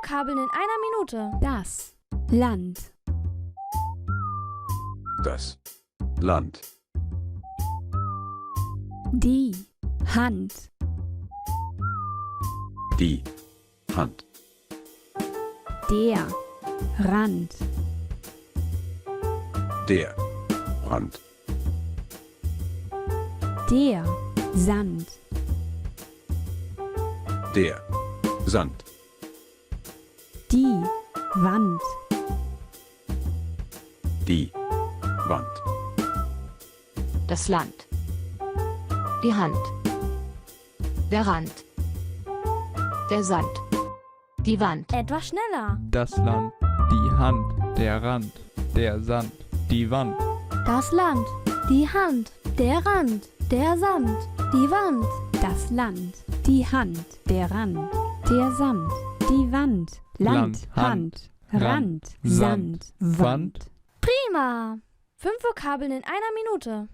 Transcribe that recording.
Vokabeln in einer Minute. Das Land. Das Land. Die Hand. Die Hand. Der Rand. Der Rand. Der Sand. Der Sand. Die Wand. Die Wand. Das Land. Die Hand. Der Rand. Der Sand. Die Wand. Etwas schneller. Das Land, die Hand, der Rand, der Sand, die Wand. Das Land, die Hand, der Rand, der Sand, die Wand. Das Land. Die Hand. Der Rand. Der Sand. Die Wand. Land. Hand. Rand. Sand. Wand. Prima. 5 Vokabeln in einer Minute.